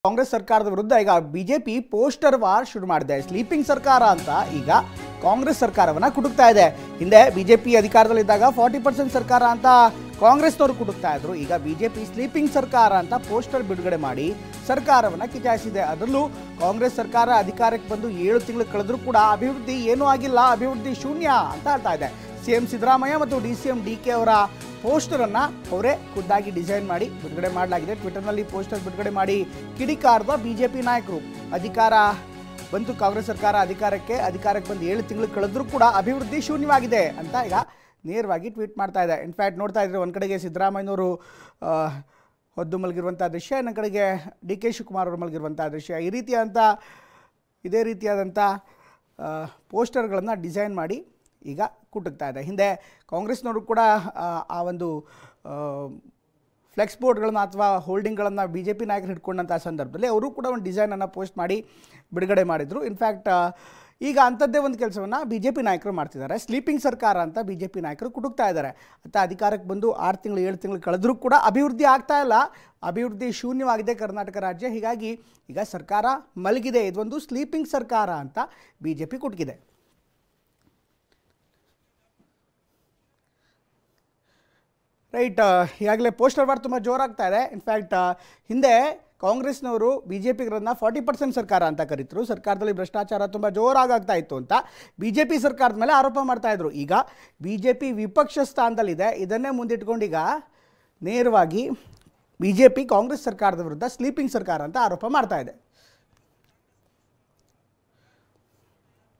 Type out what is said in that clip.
ಕಾಂಗ್ರೆಸ್ ಸರ್ಕಾರದ ವಿರುದ್ಧ ಈಗ ಬಿಜೆಪಿ ಪೋಸ್ಟರ್ ವಾರ್ ಶುರು ಮಾಡಿದೆ. ಸ್ಲೀಪಿಂಗ್ ಸರ್ಕಾರ ಅಂತ ಈಗ ಕಾಂಗ್ರೆಸ್ ಸರ್ಕಾರವನ್ನ ಕುಟುಕ್ತಾ ಇದೆ. ಹಿಂದೆ ಬಿಜೆಪಿ ಅಧಿಕಾರದಲ್ಲಿದ್ದಾಗ 40% ಸರ್ಕಾರ ಅಂತ ಕಾಂಗ್ರೆಸ್ನವರು ಕುಟುಕ್ತಾ ಇದ್ರು. ಈಗ ಬಿಜೆಪಿ ಸ್ಲೀಪಿಂಗ್ ಸರ್ಕಾರ ಅಂತ ಪೋಸ್ಟರ್ ಬಿಡುಗಡೆ ಮಾಡಿ ಸರ್ಕಾರವನ್ನ ಕಿಚಾಯಿಸಿದೆ. ಅದರಲ್ಲೂ ಕಾಂಗ್ರೆಸ್ ಸರ್ಕಾರ ಅಧಿಕಾರಕ್ಕೆ ಬಂದು 7 ತಿಂಗಳು ಕಳೆದ್ರೂ ಕೂಡ ಅಭಿವೃದ್ಧಿ ಏನೂ ಆಗಿಲ್ಲ, ಅಭಿವೃದ್ಧಿ ಶೂನ್ಯ ಅಂತ ಹೇಳ್ತಾ ಇದೆ. ಸಿಎಂ ಸಿದ್ದರಾಮಯ್ಯ ಮತ್ತು ಡಿಸಿಎಂ ಡಿಕೆ ಅವರ ಪೋಸ್ಟರನ್ನು ಅವರೇ ಖುದ್ದಾಗಿ ಡಿಸೈನ್ ಮಾಡಿ ಬಿಡುಗಡೆ ಮಾಡಲಾಗಿದೆ. ಟ್ವಿಟರ್ನಲ್ಲಿ ಪೋಸ್ಟರ್ ಬಿಡುಗಡೆ ಮಾಡಿ ಕಿಡಿಕಾರ್ದ ಬಿಜೆಪಿ ನಾಯಕರು. ಅಧಿಕಾರ ಬಂತು ಕಾಂಗ್ರೆಸ್ ಸರ್ಕಾರ ಅಧಿಕಾರಕ್ಕೆ ಬಂದು 7 ತಿಂಗಳು ಕಳೆದ್ರೂ ಕೂಡ ಅಭಿವೃದ್ಧಿ ಶೂನ್ಯವಾಗಿದೆ ಅಂತ ಈಗ ನೇರವಾಗಿ ಟ್ವೀಟ್ ಮಾಡ್ತಾ ಇದೆ. ಇನ್ಫ್ಯಾಕ್ಟ್ ನೋಡ್ತಾ ಇದ್ರೆ ಒಂದು ಕಡೆಗೆ ಸಿದ್ದರಾಮಯ್ಯನವರು ಹೊದ್ದು ಮಲಗಿರುವಂಥ ದೃಶ್ಯ, ಇನ್ನೊಂದು ಕಡೆಗೆ ಡಿ ಕೆ ಶಿವಕುಮಾರ್ ಅವರು ಮಲಗಿರುವಂಥ ದೃಶ್ಯ. ಇದೇ ರೀತಿಯಾದಂಥ ಪೋಸ್ಟರ್ಗಳನ್ನು ಡಿಸೈನ್ ಮಾಡಿ ಈಗ ಕುಟುಕ್ತಾ ಇದೆ. ಹಿಂದೆ ಕಾಂಗ್ರೆಸ್ನವರು ಕೂಡ ಆ ಒಂದು ಫ್ಲೆಕ್ಸ್ ಬೋರ್ಡ್ಗಳನ್ನು ಅಥವಾ ಹೋಲ್ಡಿಂಗ್ಗಳನ್ನು ಬಿ ಜೆ ಪಿ ನಾಯಕರು ಹಿಡ್ಕೊಂಡಂಥ ಸಂದರ್ಭದಲ್ಲಿ ಅವರು ಕೂಡ ಒಂದು ಡಿಸೈನನ್ನು ಪೋಸ್ಟ್ ಮಾಡಿ ಬಿಡುಗಡೆ ಮಾಡಿದರು. ಇನ್ಫ್ಯಾಕ್ಟ್ ಈಗ ಅಂಥದ್ದೇ ಒಂದು ಕೆಲಸವನ್ನು ಬಿ ಜೆ ಪಿ ನಾಯಕರು ಮಾಡ್ತಿದ್ದಾರೆ. ಸ್ಲೀಪಿಂಗ್ ಸರ್ಕಾರ ಅಂತ ಬಿ ಜೆ ಪಿ ನಾಯಕರು ಕುಟುಕ್ತಾ ಇದ್ದಾರೆ. ಮತ್ತು ಅಧಿಕಾರಕ್ಕೆ ಬಂದು 6 ತಿಂಗಳು 7 ತಿಂಗಳು ಕಳೆದ್ರೂ ಕೂಡ ಅಭಿವೃದ್ಧಿ ಆಗ್ತಾ ಇಲ್ಲ, ಅಭಿವೃದ್ಧಿ ಶೂನ್ಯವಾಗಿದೆ ಕರ್ನಾಟಕ ರಾಜ್ಯ. ಹೀಗಾಗಿ ಈಗ ಸರ್ಕಾರ ಮಲಗಿದೆ, ಇದೊಂದು ಸ್ಲೀಪಿಂಗ್ ಸರ್ಕಾರ ಅಂತ ಬಿ ಜೆ ಪಿ ಕುಟುಕಿದೆ. ರೈಟ್, ಈಗಾಗಲೇ ಪೋಸ್ಟರ್ ವಾರ್ ತುಂಬ ಜೋರಾಗ್ತಾ ಇದೆ. ಇನ್ಫ್ಯಾಕ್ಟ್ ಹಿಂದೆ ಕಾಂಗ್ರೆಸ್ನವರು ಬಿ ಜೆ ಪಿಗರನ್ನು 40% ಸರ್ಕಾರ ಅಂತ ಕರೀತರು. ಸರ್ಕಾರದಲ್ಲಿ ಭ್ರಷ್ಟಾಚಾರ ತುಂಬ ಜೋರಾಗ್ತಾ ಇತ್ತು ಅಂತ ಬಿ ಜೆ ಪಿ ಸರ್ಕಾರದ ಮೇಲೆ ಆರೋಪ ಮಾಡ್ತಾಯಿದ್ರು. ಈಗ ಬಿ ಜೆ ಪಿ ವಿಪಕ್ಷ ಸ್ಥಾನದಲ್ಲಿದೆ. ಇದನ್ನೇ ಮುಂದಿಟ್ಕೊಂಡು ಈಗ ನೇರವಾಗಿ ಬಿ ಜೆ ಪಿ ಕಾಂಗ್ರೆಸ್ ಸರ್ಕಾರದ ವಿರುದ್ಧ ಸ್ಲೀಪಿಂಗ್ ಸರ್ಕಾರ ಅಂತ ಆರೋಪ ಮಾಡ್ತಾ ಇದೆ.